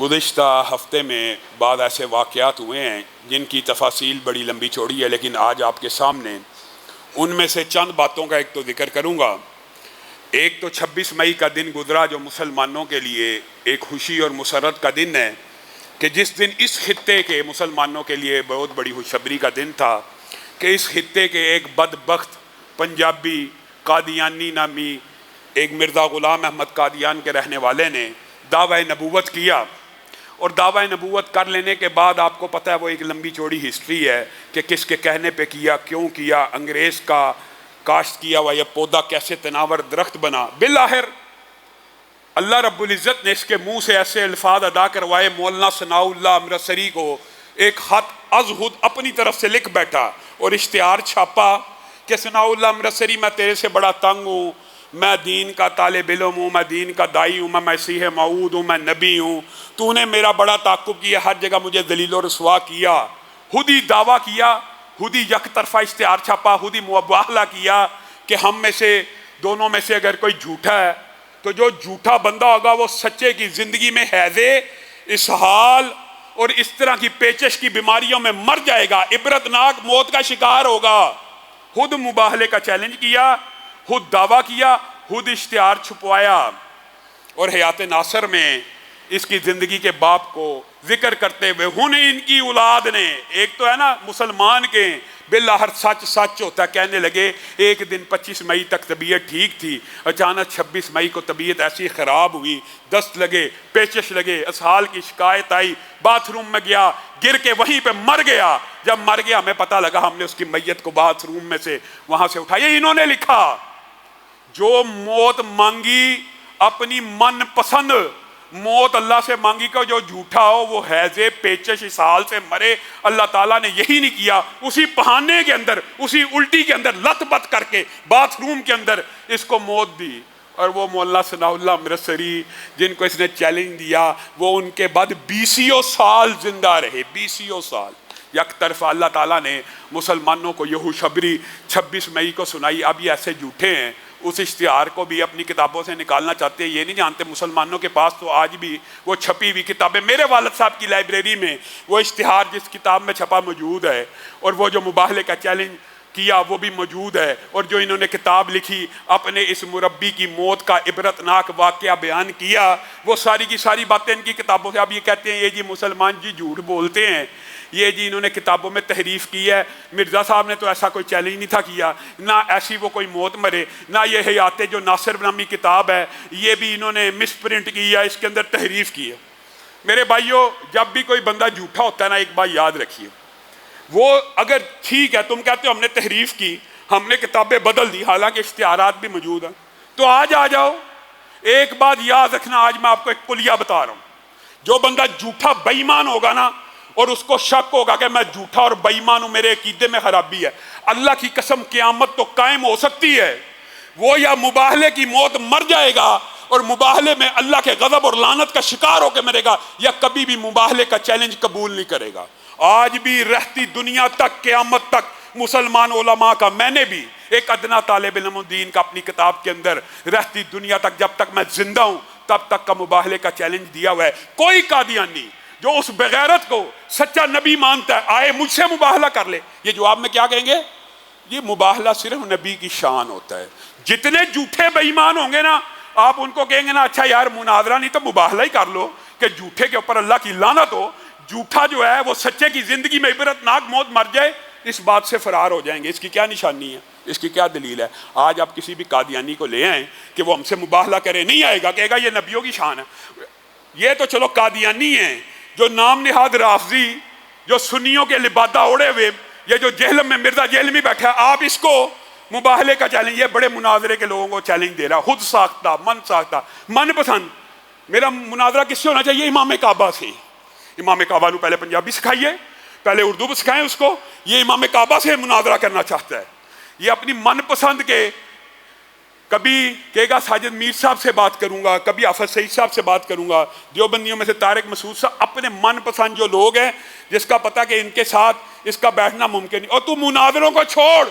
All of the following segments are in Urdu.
گزشتہ ہفتے میں بعض ایسے واقعات ہوئے ہیں جن کی تفاصیل بڑی لمبی چوڑی ہے، لیکن آج آپ کے سامنے ان میں سے چند باتوں کا ایک تو ذکر کروں گا۔ ایک تو 26 مئی کا دن گزرا جو مسلمانوں کے لیے ایک خوشی اور مسرت کا دن ہے کہ جس دن اس خطے کے مسلمانوں کے لیے بہت بڑی خوشخبری کا دن تھا کہ اس خطے کے ایک بدبخت پنجابی قادیانی نامی ایک مرزا غلام احمد قادیان کے رہنے والے نے دعوی نبوت کیا، اور دعوی نبوت کر لینے کے بعد آپ کو پتہ ہے وہ ایک لمبی چوڑی ہسٹری ہے کہ کس کے کہنے پہ کیا، کیوں کیا، انگریز کا کاشت کیا ہوا یہ پودا کیسے تناور درخت بنا۔ بالآخر اللہ رب العزت نے اس کے منہ سے ایسے الفاظ ادا کروائے، مولانا ثناء اللہ امرتسری کو ایک خط از خود اپنی طرف سے لکھ بیٹھا اور اشتہار چھاپا کہ ثناء اللہ امرتسری میں تیرے سے بڑا تنگ ہوں، میں دین کا طالب علم ہوں، میں دین کا دائی ہوں، میں مسیح موعود ہوں، میں نبی ہوں، تو نے میرا بڑا تعاقب کیا، ہر جگہ مجھے ذلیل و رسوا کیا، خود ہی دعویٰ کیا، خود ہی یک طرفہ اشتہار چھاپا، خود ہی مباہلہ کیا کہ ہم میں سے دونوں میں سے اگر کوئی جھوٹا ہے تو جو جھوٹا بندہ ہوگا وہ سچے کی زندگی میں حیضے، اسہال اور اس طرح کی پیچش کی بیماریوں میں مر جائے گا، عبرتناک موت کا شکار ہوگا۔ خود مباہلے کا چیلنج کیا، خود دعویٰ کیا، خود اشتہار چھپوایا، اور حیات ناصر میں اس کی زندگی کے باپ کو ذکر کرتے ہوئے ہن ان کی اولاد نے، ایک تو ہے نا مسلمان کے بالآخر سچ سچ ہوتا ہے، کہنے لگے ایک دن 25 مئی تک طبیعت ٹھیک تھی، اچانک 26 مئی کو طبیعت ایسی خراب ہوئی، دست لگے، پیچش لگے، اسہال کی شکایت آئی، باتھ روم میں گیا، گر کے وہیں پہ مر گیا۔ جب مر گیا ہمیں پتہ لگا، ہم نے اس کی میت کو باتھ روم میں سے وہاں سے اٹھایا۔ انہوں نے لکھا جو موت مانگی اپنی من پسند موت اللہ سے مانگی کہ جو جھوٹا ہو وہ حیضے پیچش اسہال سے مرے، اللہ تعالیٰ نے یہی نہیں کیا، اسی پہانے کے اندر، اسی الٹی کے اندر لت بت کر کے باتھ روم کے اندر اس کو موت دی۔ اور وہ مولانا ثناء اللہ امرتسری جن کو اس نے چیلنج دیا وہ ان کے بعد 20 سال زندہ رہے، 20 سال۔ یک طرف اللہ تعالیٰ نے مسلمانوں کو یہ خوشخبری 26 مئی کو سنائی، اب یہ ایسے جھوٹے ہیں اس اشتہار کو بھی اپنی کتابوں سے نکالنا چاہتے ہیں، یہ نہیں جانتے مسلمانوں کے پاس تو آج بھی وہ چھپی ہوئی کتابیں، میرے والد صاحب کی لائبریری میں وہ اشتہار جس کتاب میں چھپا موجود ہے، اور وہ جو مباہلے کا چیلنج کیا وہ بھی موجود ہے، اور جو انہوں نے کتاب لکھی اپنے اس مربی کی موت کا عبرتناک واقعہ بیان کیا، وہ ساری کی ساری باتیں ان کی کتابوں سے۔ اب یہ کہتے ہیں یہ جی مسلمان جی جھوٹ بولتے ہیں، یہ جی انہوں نے کتابوں میں تحریف کی ہے، مرزا صاحب نے تو ایسا کوئی چیلنج نہیں تھا کیا، نہ ایسی وہ کوئی موت مرے، نہ یہ حیات جو ناصر نامی کتاب ہے یہ بھی انہوں نے مس پرنٹ کی ہے، اس کے اندر تحریف کی ہے۔ میرے بھائیوں جب بھی کوئی بندہ جھوٹا ہوتا ہے نا، ایک بات یاد رکھیے، وہ اگر ٹھیک ہے تم کہتے ہو ہم نے تحریف کی، ہم نے کتابیں بدل دی، حالانکہ اشتہارات بھی موجود ہیں، تو آج آ جاؤ۔ ایک بات یاد رکھنا، آج میں آپ کو ایک کلیہ بتا رہا ہوں، جو بندہ جھوٹا بے ایمان ہوگا نا اور اس کو شک ہوگا کہ میں جھوٹا اور بے ایمان ہوں، میرے عقیدے میں خرابی ہے، اللہ کی قسم قیامت تو قائم ہو سکتی ہے، وہ یا مباہلے کی موت مر جائے گا اور مباہلے میں اللہ کے غضب اور لعنت کا شکار ہو کے مرے گا، یا کبھی بھی مباہلے کا چیلنج قبول نہیں کرے گا۔ آج بھی رہتی دنیا تک قیامت تک مسلمان علماء کا، میں نے بھی ایک ادنا طالب علم دین کا اپنی کتاب کے اندر رہتی دنیا تک جب تک میں زندہ ہوں تب تک کا مباہلے کا چیلنج دیا ہوا ہے۔ کوئی قادیانی جو اس بغیرت کو سچا نبی مانتا ہے آئے مجھ سے مباہلہ کر لے، یہ جواب میں کیا کہیں گے؟ یہ مباہلہ صرف نبی کی شان ہوتا ہے۔ جتنے جھوٹے بے ایمان ہوں گے نا آپ ان کو کہیں گے نا اچھا یار مناظرہ نہیں تو مباہلہ ہی کر لو کہ جھوٹے کے اوپر اللہ کی لعنت ہو، جھوٹا جو ہے وہ سچے کی زندگی میں عبرتناک موت مر جائے، اس بات سے فرار ہو جائیں گے۔ اس کی کیا نشانی ہے، اس کی کیا دلیل ہے؟ آج آپ کسی بھی قادیانی کو لے آئیں کہ وہ ہم سے مباہلہ کرے، نہیں آئے گا، کہے گا یہ نبیوں کی شان ہے۔ یہ تو چلو قادیانی ہیں، جو نام نہاد رافضی، جو سنیوں کے لبادہ اوڑے ہوئے، یہ جو جہلم میں مرزا جیل میں بیٹھا ہے، آپ اس کو مباہلے کا چیلنج، یہ بڑے مناظرے کے لوگوں کو چیلنج دے رہا، خود ساختہ، من پسند۔ میرا مناظرہ کس سے ہونا چاہیے؟ امام کعبہ سے۔ امام کعبہ نو پہلے پنجابی سکھائیے، پہلے اردو بھی سکھائیں اس کو، یہ امام کعبہ سے مناظرہ کرنا چاہتا ہے۔ یہ اپنی من پسند کے، کبھی کہے گا ساجد میر صاحب سے بات کروں گا، کبھی حافظ سعید صاحب سے بات کروں گا، دیوبندیوں میں سے طارق مسعود صاحب، اپنے من پسند جو لوگ ہیں جس کا پتہ کہ ان کے ساتھ اس کا بیٹھنا ممکن نہیں، اور تو مناظروں کو چھوڑ،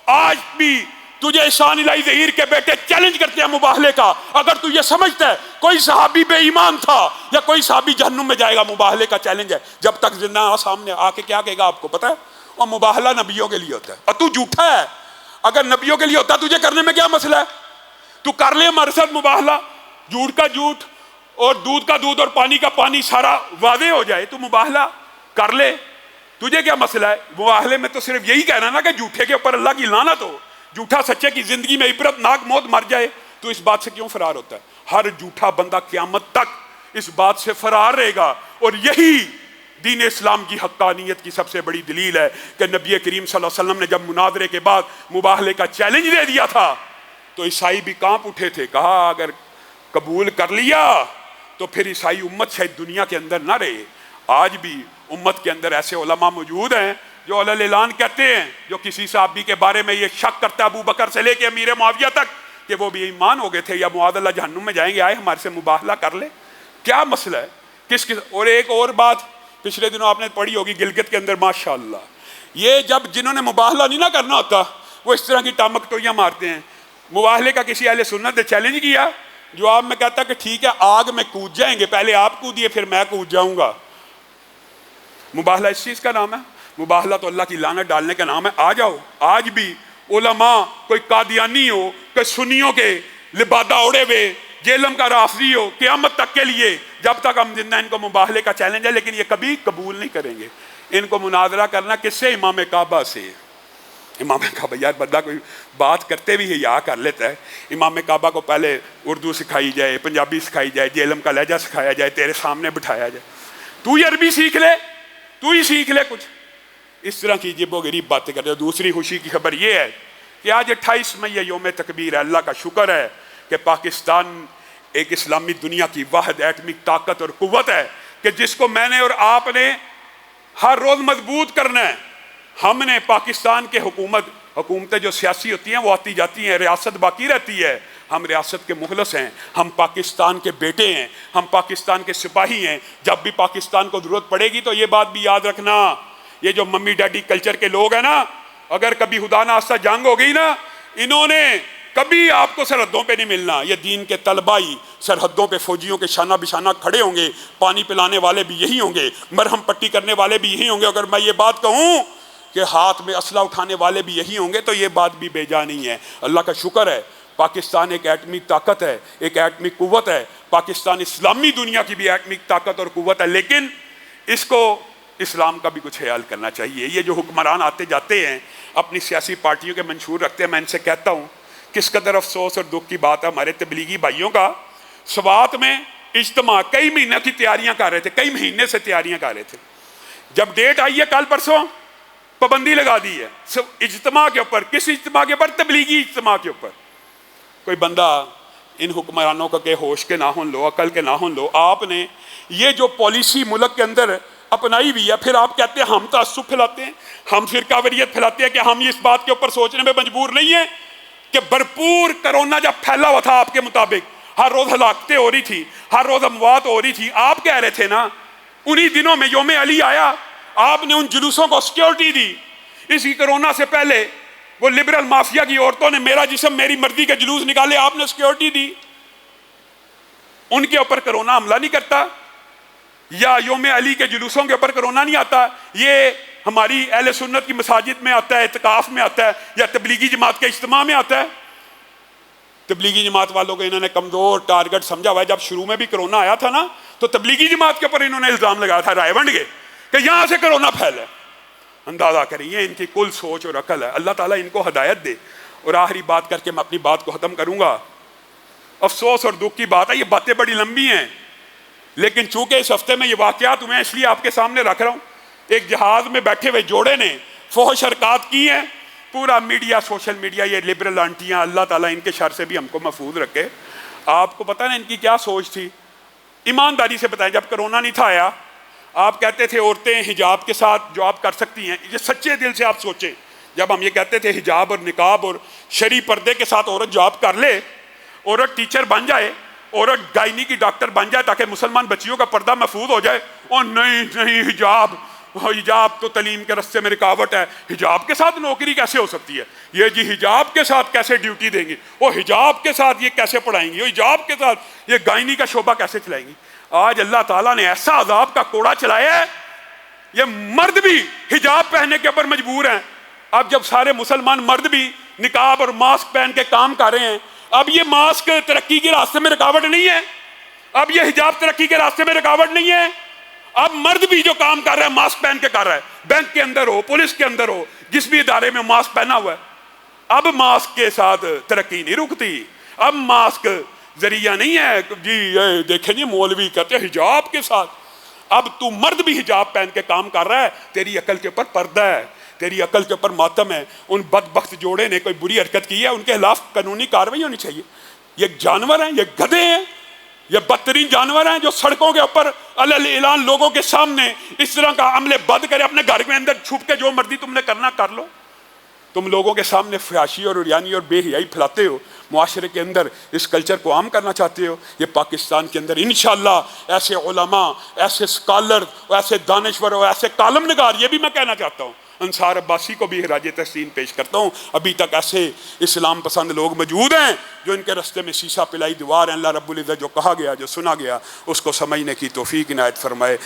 آج بھی تجھے احسان الہی ظہیر کے بیٹے چیلنج کرتے ہیں مباہلے کا. اگر تو یہ سمجھتا ہے کوئی صحابی بے ایمان تھا یا کوئی صحابی جہنم میں جائے گا, مباہلے کا چیلنج ہے. جب تک زندہ سامنے آ کے کیا کہے گا آپ کو پتا ہے؟ اور مباہلہ نبیوں کے لیے ہوتا ہے, اور تو جھوٹا ہے. اگر نبیوں کے لیے ہوتا تجھے کرنے میں کیا مسئلہ ہے؟ تو کر لے ہمارے ساتھ مباہلہ, جھوٹ کا جھوٹ اور دودھ کا دودھ اور پانی کا پانی سارا واضح ہو جائے, تو مباہلہ کر لے, تجھے کیا مسئلہ ہے؟ مباہلے میں تو صرف یہی کہنا نا کہ جھوٹے کے اوپر اللہ کی لعنت ہو, جھوٹا سچے کی زندگی میں عبرت ناک موت مر جائے. تو اس بات سے کیوں فرار ہوتا ہے؟ ہر جھوٹا بندہ قیامت تک اس بات سے فرار رہے گا. اور یہی دین اسلام کی حقانیت کی سب سے بڑی دلیل ہے کہ نبی کریم صلی اللہ علیہ وسلم نے جب مناظرے کے بعد مباہلے کا چیلنج دے دیا تھا تو عیسائی بھی کانپ اٹھے تھے. کہا اگر قبول کر لیا تو پھر عیسائی امت شاید دنیا کے اندر نہ رہے. آج بھی امت کے اندر ایسے علماء موجود ہیں جو علی الاعلان کہتے ہیں, جو کسی صحابی کے بارے میں یہ شک کرتا ہے ابو بکر سے لے کے امیر معاویہ تک کہ وہ بھی ایمان ہو گئے تھے یا معاذ اللہ جہنم میں جائیں گے, آئے ہمارے سے مباہلہ کر لے. کیا مسئلہ ہے؟ کس اور ایک اور بات پچھلے دنوں آپ نے پڑھی ہوگی گلگت کے اندر, ماشاءاللہ یہ جب جنہوں نے مباہلہ نہیں نہ کرنا ہوتا وہ اس طرح کی ٹامک ٹوئیاں مارتے ہیں. مباہلے کا کسی اہل سنت نے چیلنج کیا, جواب میں کہتا کہ ٹھیک ہے آگ میں کود جائیں گے, پہلے آپ کودیے پھر میں کود جاؤں گا. مباہلہ اس چیز کا نام ہے؟ مباہلہ تو اللہ کی لعنت ڈالنے کا نام ہے. آ جاؤ, آج بھی علماء, کوئی قادیانی ہو, کوئی سنیوں کے لبادہ اڑے ہوئے, جہلم کا رافضی ہو, قیامت تک کے لیے جب تک ہم زندہ ان کو مباہلے کا چیلنج ہے, لیکن یہ کبھی قبول نہیں کریں گے. ان کو مناظرہ کرنا کس سے؟ امام کعبہ سے. امام کعبہ, یار بندہ کوئی بات کرتے بھی حیا کر لیتا ہے. امام کعبہ کو پہلے اردو سکھائی جائے, پنجابی سکھائی جائے, جہلم کا لہجہ سکھایا جائے, تیرے سامنے بٹھایا جائے, تو یہ عربی سیکھ لے, تو ہی سیکھ لے کچھ. اس طرح کی عجیب و غریب باتیں کرتے ہیں. دوسری خوشی کی خبر یہ ہے کہ آج 28 مئی یوم تکبیر ہے. اللہ کا شکر ہے کہ پاکستان ایک اسلامی دنیا کی واحد ایٹمک طاقت اور قوت ہے کہ جس کو میں نے اور آپ نے ہر روز مضبوط کرنا ہے. ہم نے پاکستان کے حکومتیں جو سیاسی ہوتی ہیں وہ آتی جاتی ہیں, ریاست باقی رہتی ہے. ہم ریاست کے مخلص ہیں, ہم پاکستان کے بیٹے ہیں, ہم پاکستان کے سپاہی ہیں. جب بھی پاکستان کو ضرورت پڑے گی تو یہ بات بھی یاد رکھنا, یہ جو ممی ڈیڈی کلچر کے لوگ ہیں نا, اگر کبھی خدا نہ خواستہ جنگ ہو گئی نا, انہوں نے کبھی آپ کو سرحدوں پہ نہیں ملنا. یہ دین کے طلبائی سرحدوں پہ فوجیوں کے شانہ بشانہ کھڑے ہوں گے, پانی پلانے والے بھی یہی ہوں گے, مرہم پٹی کرنے والے بھی یہی ہوں گے. اگر میں یہ بات کہوں کہ ہاتھ میں اسلحہ اٹھانے والے بھی یہی ہوں گے تو یہ بات بھی بے جا نہیں ہے. اللہ کا شکر ہے پاکستان ایک ایٹمی طاقت ہے, ایک ایٹمی قوت ہے. پاکستان اسلامی دنیا کی بھی ایٹمی طاقت اور قوت ہے, لیکن اس کو اسلام کا بھی کچھ خیال کرنا چاہیے. یہ جو حکمران آتے جاتے ہیں اپنی سیاسی پارٹیوں کے منشور رکھتے ہیں, میں ان سے کہتا ہوں کس قدر افسوس اور دکھ کی بات ہے ہمارے تبلیغی بھائیوں کا. سوات میں اجتماع کئی مہینوں کی تیاریاں کر رہے تھے, کئی مہینے سے تیاریاں کر رہے تھے. جب ڈیٹ آئی ہے کل پرسوں پابندی لگا دی ہے اجتماع کے اوپر. کس اجتماع کے اوپر؟ تبلیغی اجتماع کے اوپر. کوئی بندہ ان حکمرانوں کا کہ ہوش کے نہ ہوں لو, عقل کے نہ ہوں لو. آپ نے یہ جو پالیسی ملک کے اندر اپنائی بھی ہے, پھر آپ کہتے ہیں ہم تعصب پھیلاتے ہیں, ہم فرقہ واریت پھیلاتے ہیں کہ ہم اس بات کے اوپر سوچنے میں مجبور نہیں ہیں کہ بھرپور کرونا جب پھیلا ہوا تھا آپ کے مطابق, ہر روز ہلاکتیں ہو رہی تھی, ہر روز اموات ہو رہی تھی, آپ کہہ رہے تھے نا انہی دنوں میں یوم علی آیا, آپ نے ان جلوسوں کو سیکیورٹی دی. اسی کرونا سے پہلے وہ لبرل مافیا کی عورتوں نے میرا جسم میری مرضی کے جلوس نکالے, آپ نے سیکیورٹی دی. ان کے اوپر کرونا حملہ نہیں کرتا, یا یوم علی کے جلوسوں کے اوپر کرونا نہیں آتا. یہ ہماری اہل سنت کی مساجد میں آتا ہے, اعتکاف میں آتا ہے, یا تبلیغی جماعت کے اجتماع میں آتا ہے. تبلیغی جماعت والوں کو انہوں نے کمزور ٹارگٹ سمجھا ہوا ہے. جب شروع میں بھی کرونا آیا تھا نا تو تبلیغی جماعت کے اوپر انہوں نے الزام لگایا تھا رائے ونڈ کے کہ یہاں سے کرونا پھیلا ہے. اندازہ کریں یہ ان کی کل سوچ اور عقل ہے. اللہ تعالیٰ ان کو ہدایت دے. اور آخری بات کر کے میں اپنی بات کو ختم کروں گا. افسوس اور دکھ کی بات ہے, یہ باتیں بڑی لمبی ہیں, لیکن چونکہ اس ہفتے میں یہ واقعات ہوئے ہیں اس لیے آپ کے سامنے رکھ رہا ہوں. ایک جہاز میں بیٹھے ہوئے جوڑے نے فحش حرکات کی ہیں. پورا میڈیا, سوشل میڈیا, یہ لبرل آنٹیاں, اللہ تعالیٰ ان کے شر سے بھی ہم کو محفوظ رکھے. آپ کو پتہ نا ان کی کیا سوچ تھی؟ ایمانداری سے بتائیں, جب کرونا نہیں تھا آیا آپ کہتے تھے عورتیں حجاب کے ساتھ جو آپ کر سکتی ہیں. یہ سچے دل سے آپ سوچیں, جب ہم یہ کہتے تھے حجاب اور نقاب اور شرعی پردے کے ساتھ عورت جاب کر لے, عورت ٹیچر بن جائے, عورت گائنی کی ڈاکٹر بن جائے تاکہ مسلمان بچیوں کا پردہ محفوظ ہو جائے, اور نہیں حجاب حجاب تو تعلیم کے رستے میں رکاوٹ ہے، حجاب کے ساتھ نوکری کیسے ہو سکتی ہے؟ یہ جی حجاب کے ساتھ کیسے ڈیوٹی دیں گی، وہ حجاب کے ساتھ یہ کیسے پڑھائیں گی، وہ حجاب کے ساتھ یہ گائنی کا شعبہ کیسے چلائیں گی؟ آج اللہ تعالیٰ نے ایسا عذاب کا کوڑا چلایا ہے، یہ مرد بھی حجاب پہننے کے اوپر مجبور ہیں۔ اب جب سارے مسلمان مرد بھی نقاب اور ماسک پہن کے کام کر رہے ہیں، اب یہ ماسک ترقی کے راستے میں رکاوٹ نہیں ہے، اب یہ حجاب ترقی کے راستے میں رکاوٹ نہیں ہے۔ اب مرد بھی جو کام کر رہا ہے ماسک پہن کے کر رہا ہے، بینک کے اندر ہو، پولیس کے اندر ہو، جس بھی ادارے میں ماسک پہنا ہوا ہے۔ اب ماسک کے ساتھ ترقی نہیں رکتی، اب ماسک ذریعہ نہیں ہے جی یہ دیکھیں جی مولوی کہتے ہیں حجاب کے ساتھ۔ اب تو مرد بھی حجاب پہن کے کام کر رہا ہے، تیری عقل کے اوپر پردہ ہے، تیری عقل کے اوپر ماتم ہے۔ ان بدبخت جوڑے نے کوئی بری حرکت کی ہے، ان کے خلاف قانونی کارروائی ہونی چاہیے۔ یہ جانور ہیں، یہ گدھے ہیں، یہ بدترین جانور ہیں جو سڑکوں کے اوپر علل اعلان لوگوں کے سامنے اس طرح کا عمل بد کرے، اپنے گھر میں اندر چھپ کے جو مرضی تم نے کرنا کر لو۔ تم لوگوں کے سامنے فحاشی اور عریانی اور بے حیائی پھیلاتے ہو، معاشرے کے اندر اس کلچر کو عام کرنا چاہتے ہو۔ یہ پاکستان کے اندر انشاءاللہ ایسے علماء، ایسے اسکالر، ایسے دانشور اور ایسے کالم نگار، یہ بھی میں کہنا چاہتا ہوں، انصار عباسی کو بھی خراج تحسین پیش کرتا ہوں، ابھی تک ایسے اسلام پسند لوگ موجود ہیں جو ان کے رستے میں شیشہ پلائی دیوار ہیں۔ اللہ رب العزت جو کہا گیا، جو سنا گیا، اس کو سمجھنے کی توفیق عنایت فرمائے۔